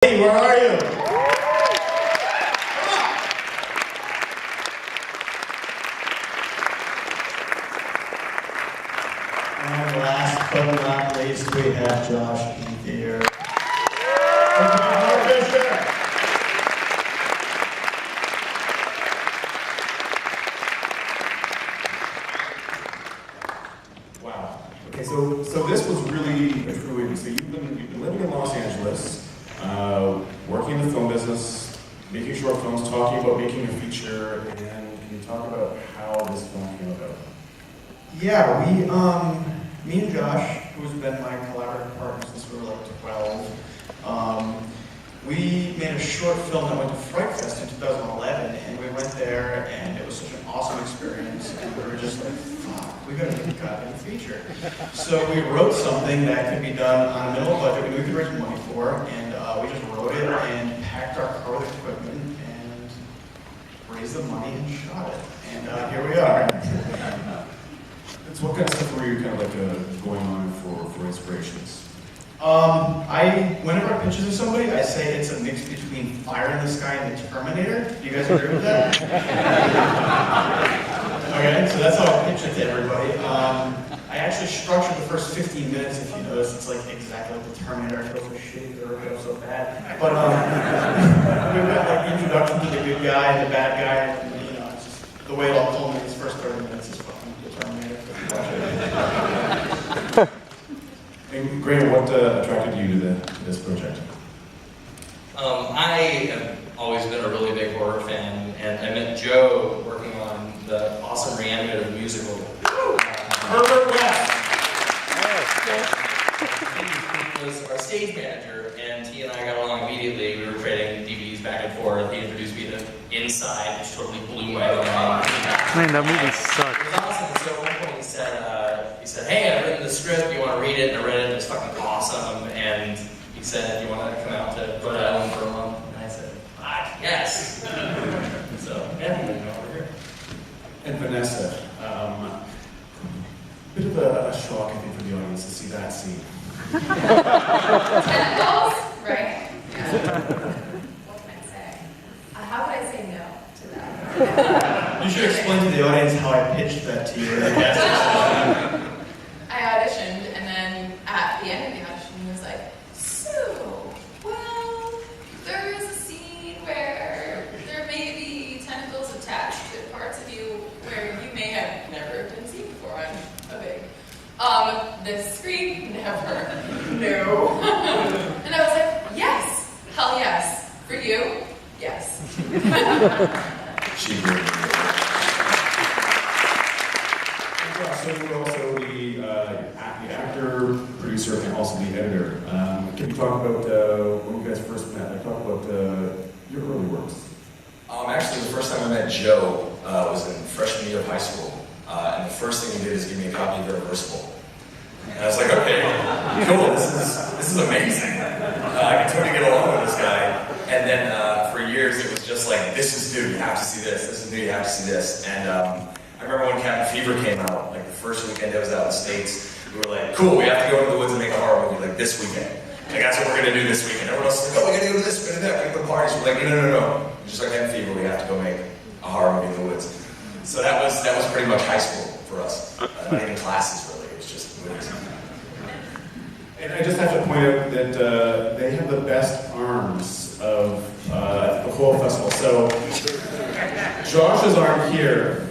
Hey, where are you? And last but not least, we have Josh Keith here. Wow. Okay, so this was really a true interview. So you've been living in Los Angeles, working in the film business, making short films, talking about making a feature, and can you talk about how this film came about? Yeah, me and Josh, who's been my collaborative partner since we were like 12, we made a short film that went to Fright Fest in 2011, and we went there, and it was such an awesome experience, and we were just like, fuck, we gotta make a goddamn feature. So we wrote something that could be done on a minimal budget, we could raise money for, and we just wrote it and packed our car with equipment and raised the money and shot it. And here we are. So what kind of stuff were you kind of like going on for inspirations? Whenever I pitch it to somebody, I say it's a mix between Fire in the Sky and the Terminator. Do you guys agree with that? Okay, so that's how I pitch it to everybody. I actually structured the first 15 minutes, if you notice, it's like exactly like the Terminator. I feel so shitty, or I feel so bad. But we've got like introduction to the good guy and the bad guy, and you know, it's just the way it all culminates. First 30 minutes is fucking the Terminator. And Graham, what attracted you to this project? I have always been a really big horror fan, and I met Joe working on the awesome reanimated musical. Herbert West! He was our stage manager, and he and I got along immediately. We were trading DVDs back and forth. He introduced me to Inside, which totally blew my mind. Man, that movie sucked. It was awesome. So at one point he said, hey, I've written the script, you want to read it? And I read it, and it was fucking awesome. And he said, you want to come out to Rhode Island for a month? And I said, fuck, yes. So, yeah, we're here. And Vanessa, bit of a shock, I think, for the audience to see that scene. Tentacles, right? Yeah. What can I say? How would I say no to that? You should explain to the audience how I pitched that to you in the casting session. I auditioned, and then at the end of the audition, he was like, so, well, there is a scene where there may be tentacles attached to parts of you where you may have never been seen before. I'm a big. This screen, never. No. And I was like, yes, hell yes. For you, yes. She did. So you're also the actor, producer, and also the editor. Can you talk about when you guys first met? Like, talk about your early works. Actually, the first time I met Joe was in freshman year of high school. And the first thing he did is give me a copy of Irreversible. And I was like, okay, cool, this is amazing. I can totally get along with this guy. And then for years, it was just like, this is new, you have to see this. This is new, you have to see this. And I remember when Cabin Fever came out, like the first weekend it was out in the States, we were like, cool, we have to go into the woods and make a horror movie like this weekend. Like, that's what we're gonna do this weekend. Everyone else is like, oh, we gotta go to this, we're gonna do that, we're gonna go to parties. We're like, no. Just like Cabin Fever, we have to go make a horror movie in the woods. So that was pretty much high school for us. Not even classes really, it was just movies. And I just have to point out that they have the best arms of the whole festival. So Josh's arm here.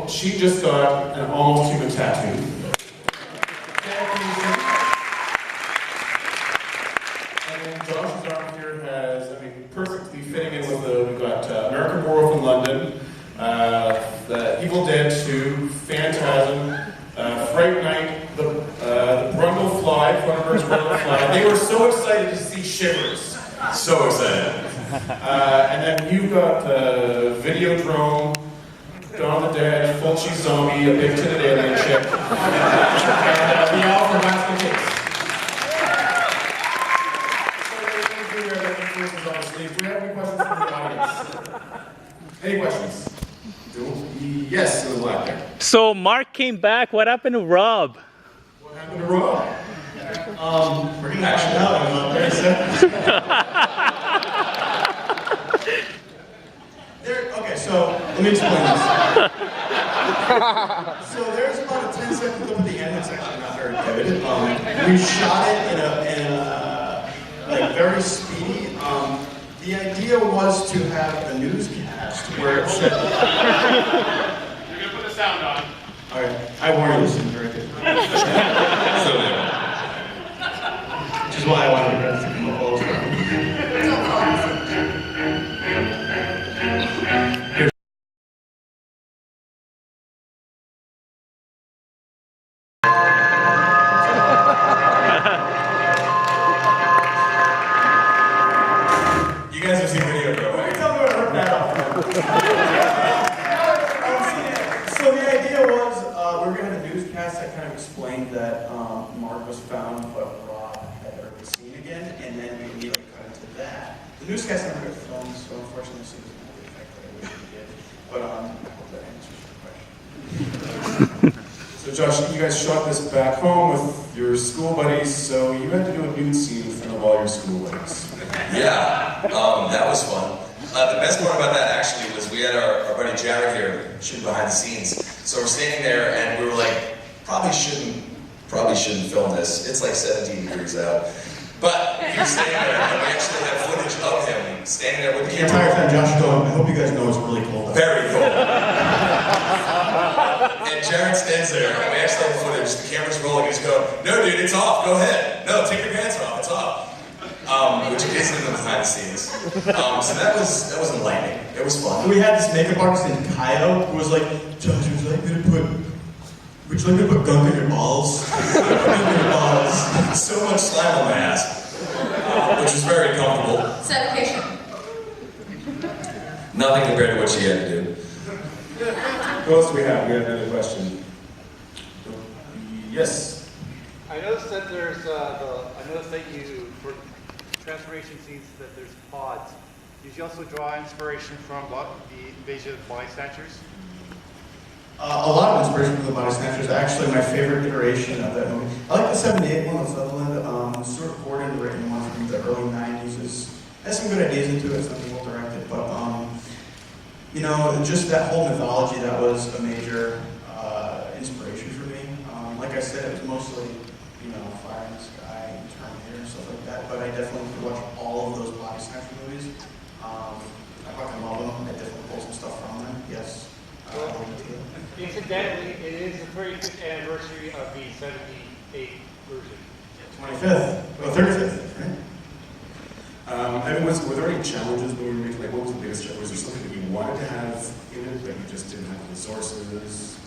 She just got an almost human tattoo. And then Josh's arm here has, perfectly fitting in with we've got American Werewolf in London, the Evil Dead 2, Phantasm, Fright Night, the Brundle Fly, Cronenberg's Brundle Fly. They were so excited to see Shivers. So excited. And then you've got Videodrome, Dawn of the Dead, Fulci Zombie, a big-titted alien chick, and the Owl from Basket Case. Do we have any questions from the audience? Any questions? Yes, in the black there. So Mark came back. What happened to Rob? What happened to Rob? We're gonna find out in about 30 seconds. Okay, so let me explain this. So there's about a 10-second clip at the end that's actually not very good. We shot it in a like very speedy. The idea was to have a newscast where it said. You're gonna put the sound on. All right, I warn you, this isn't very good. So there. Which is why I wanted to to come up all the time. You guys have seen the video, bro, right? Tell me what I ripped that off. So the idea was we were going to have a newscast that kind of explained that Mark was found, but Rob had already seen again, and then we immediately cut into that. The newscast never got filmed, so unfortunately this is not the effect that I wish we did. But I hope that answers your question. So Josh, you guys shot this back home with your school buddies, so you had to do a nude scene in front of all your school buddies. Yeah, that was fun. The best part about that actually was we had our buddy Jared here shooting behind the scenes. So we're standing there and we were like, probably shouldn't film this. It's like 17 degrees out. But he was standing there and we actually have footage of him standing there with the The entire camera. time Josh is going, I hope you guys know it's really cold. Very cool. And Jared stands there and we actually have footage. The camera's rolling and he's going, no dude, it's off, go ahead. No, take your pants off, it's off. Which is in the behind the scenes. So that was enlightening. It was fun. We had this makeup artist named Kyle who was like, Josh, would you like me to put gunk in your balls? Gunk in your balls. So much slime on my ass, which was very comfortable. Dedication. Nothing compared to what she had to do. Who else do we have? We have another question. Yes. I noticed that there's for transformation scenes that there's pods. Did you also draw inspiration from the Invasion of the Body Snatchers? A lot of inspiration from the Body Snatchers. Actually, my favorite iteration of that movie. I like the '78 one with Sutherland. Stuart Gordon, written one from the early '90s, has some good ideas into it. Some people directed, but you know, just that whole mythology that was a major inspiration for me. Like I said, it was mostly Fire in the Sky and Terminator and stuff like that. But I definitely could watch all of those Body Snatcher movies. I fucking love them. I definitely pull some stuff from them. Yes. Incidentally, it is the 35th anniversary of the 78 version. 25th. Oh, 35th, right? Were there any challenges when we were making, like, what was the biggest challenge? Was there something that you wanted to have in it, but you just didn't have the resources?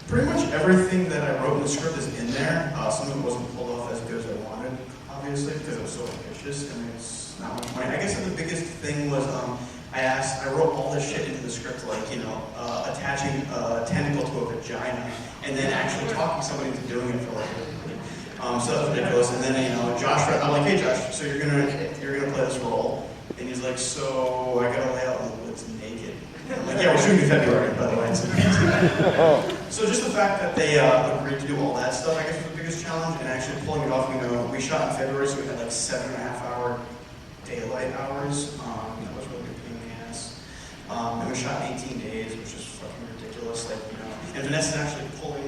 Pretty much everything that I wrote in the script is in there. Some of it wasn't pulled off as good as I wanted, obviously, because it was so ambitious and it's not much money. I guess the biggest thing was I wrote all this shit into the script, like, attaching a tentacle to a vagina and then actually talking somebody into doing it for like a week. So that was ridiculous. And then, Josh, I'm like, hey Josh, so you're gonna play this role. And he's like, so I gotta lay out what's naked. And I'm like, yeah, we're shooting in February, by the way. So just the fact that they agreed to do all that stuff, I guess, was the biggest challenge. And actually pulling it off, we shot in February, so we had like 7.5-hour daylight hours. That was really good pain in the ass. And we shot in 18 days, which is fucking ridiculous. Like, and Vanessa's actually pulling,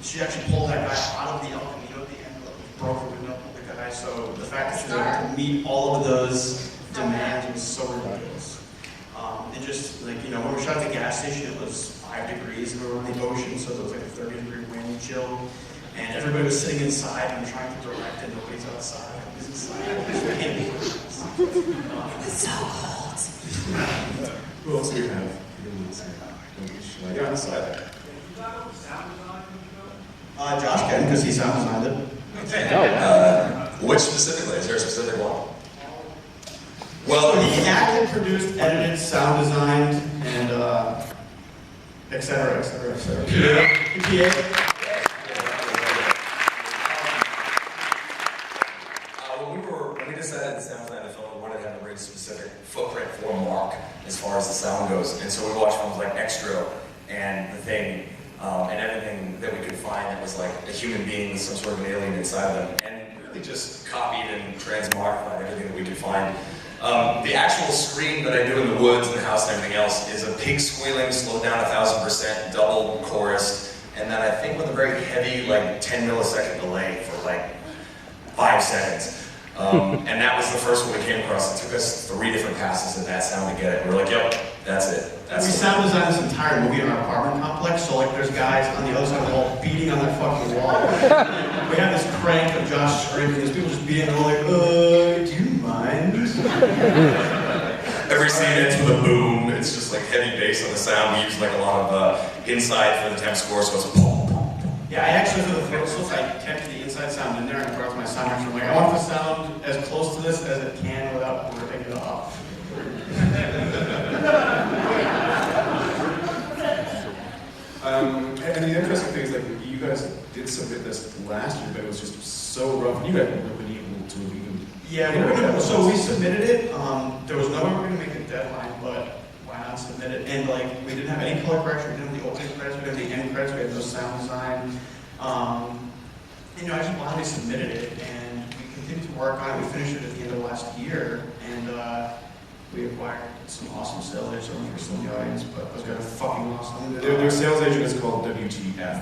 she actually pulled that guy out of the El Camino at the end, broke the window, pulled the guy. So the fact that she was able to meet all of those demands was so ridiculous. And just like, when we shot at the gas station, it was 5 degrees and we were on the ocean, so there was like a 30-degree wind chill. And everybody was sitting inside and trying to direct, and nobody's outside. Nobody's inside. It's so cold. Who else do we have? Yeah, on the side there. Josh can, because he sound designed it. Which specifically? Is there a specific one? Well, he acted, produced, edited, sound designed, and et cetera, et cetera, et cetera. PA. When we decided the sound design of the film, we wanted to have a very specific footprint for Mark as far as the sound goes. And so we watched films like Extra and The Thing, and everything that we could find that was like a human being with some sort of an alien inside of them, and really just copied and transmogrified everything that we could find. The actual scream that I do in the woods and the house and everything else is a pig squealing, slowed down 1,000%, double chorused, and then I think with a very heavy, like 10 millisecond delay for like 5 seconds. And that was the first one we came across. It took us 3 different passes at that sound to get it. We were like, yep, that's it. We sound designed this entire movie in our apartment complex, so like there's guys on the other side of the wall beating on that fucking wall. We have this crank of Josh screaming, there's people just beating, and we're like, do you mind? Every scene ends with a boom. It's just like heavy bass on the sound. We use like a lot of inside for the temp score, so it's boom, boom, boom. Yeah, I actually, for the vocals, I kept the inside sound in there and brought my sound mixer. I'm like, I want the sound as close to this as it can without ripping it off. And the interesting thing is, like, you guys did submit this last year, but it was just so rough. You guys weren't been able to even. Yeah, so we submitted it. There was no way we were going to make a deadline, but why not submit it? And like, we didn't have any color correction, we didn't have the opening credits, we didn't have the end credits, we had no sound design. You know, I just blindly submitted it, and we continued to work on it. We finished it at the end of last year, and we acquired some awesome sales agents. I don't know if you're still in the audience, but those guys are fucking awesome. Their sales agent is called WTF.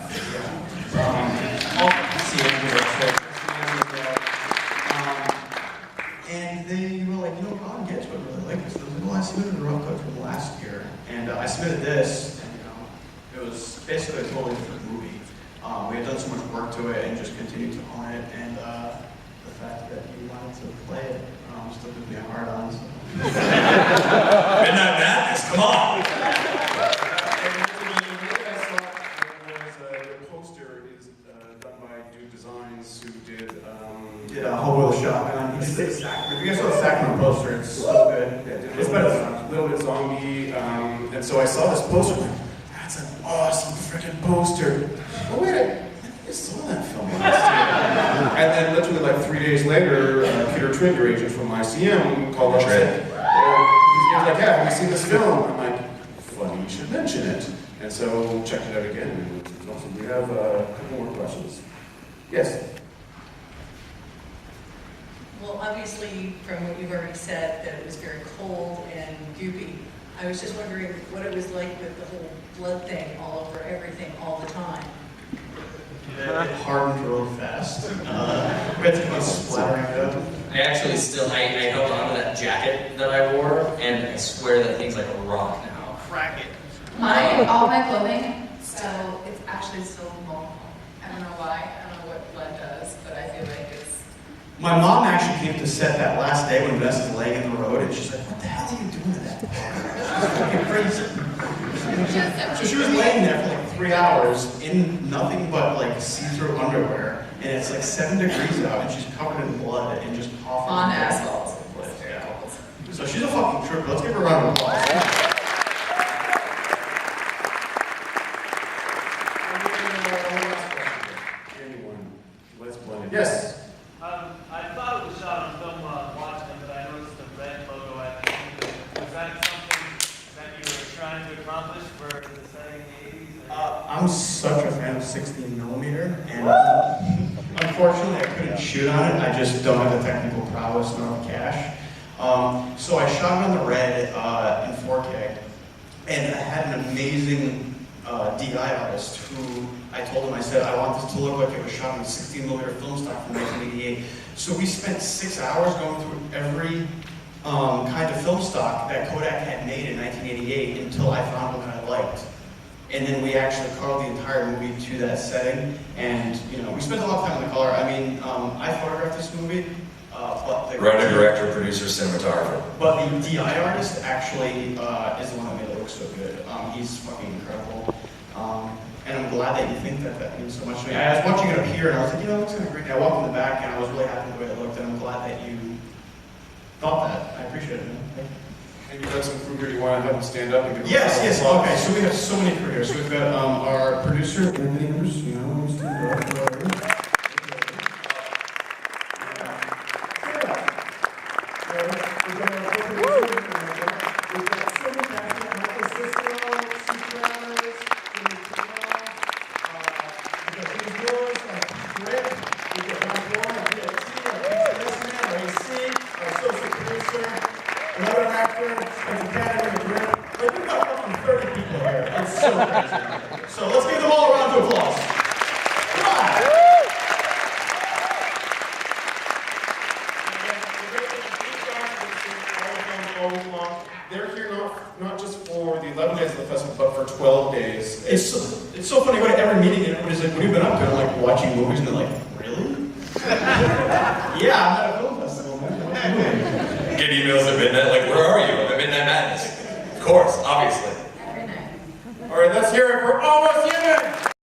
And they were like, you know, Colin gets what I really like this. I was like, well, I submitted a rough cut from last year, and I submitted this, and you know, it was basically a totally different movie. We had done so much work to it and just continued to own it, and the fact that you wanted to play it still gives me a hard on. So. Midnight Madness, come on! The poster is done by Dude Designs, who did. Did Hobo the Shotgun. He did the Sacrament. If you guys saw the Sacrament poster, it's so good. Yeah, it's better than a little bit zombie. And so I saw this poster, and I'm like, that's an awesome freaking poster. Oh, wait, I think I saw that film last year. And then literally like 3 days later, Peter Trigg, your agent from ICM, called us. He was like, yeah, have you seen this film? I'm like, funny, you should mention it. And so checked it out again, and it was awesome. We have a couple more questions. Yes? Well, obviously, from what you've already said, that it was very cold and goopy. I was just wondering what it was like with the whole blood thing all over everything all the time. It hardened really fast. We had to keep splattering it up. I actually still, I held on to that jacket that I wore, and I swear that thing's like a rock now. Crack it. All my clothing, so it's actually still mobile. I don't know why, I don't know what blood does, but I feel like it's... My mom actually came to set that last day when Vanessa's laying in the road, and she's like, what the hell are you doing to that? She's fucking crazy. So she was laying there for like 3 hours in nothing but like see-through underwear, and it's like 7 degrees out, and she's covered in blood and just coughing. On asphalt. Yeah. So she's a fucking trooper. Let's give her a round of applause. Anyone? Let's blend it. Yes? I thought it was shot on film while watching it, but I noticed the red logo at the end of it. Was that something that you were trying to accomplish for the setting in the 80s? I'm such a fan of 16 millimeter, and unfortunately I couldn't shoot on it. I just don't have the technical prowess nor the cash. So I shot it on the red in 4K, and I had an amazing DI artist who I told him, I said, I want this to look like it was shot on a 16 millimeter film stock from 1988. So we spent 6 hours going through every kind of film stock that Kodak had made in 1988 until I found one that I liked. And then we actually colored the entire movie to that setting. And, you know, we spent a lot of time on the color. I mean, I photographed this movie, but the Writer, director, producer, cinematographer. But the DI artist actually is the one that made it look so good. He's fucking incredible. And I'm glad that you think that that means so much to me. I was watching it up here, and I was like, you know, it looks kind of great. And I walked in the back, and I was really happy with the way it looked, and I'm glad that you thought that. I appreciate it, man. Thank you. And you've got some crew here. You want to have them stand up and give Yes, them a yes. applause? Okay, so we have so many crew here. So we've got our producer, Anthony Anderson, you know, he's stand up. so crazy. So let's give them all a round of applause. Come on. They're here not just for the 11 days of the festival, but for 12 days. It's so funny. I go to every meeting and everybody's like, "What have you been up to?" And I'm like, "Watching movies," and they're like, "Really?" Yeah, I'm at a film festival, man. What are you doing? Get emails at midnight, like, where are you? I'm at Midnight Madness. Of course, obviously. Every night. All right, let's hear it for Almost Human.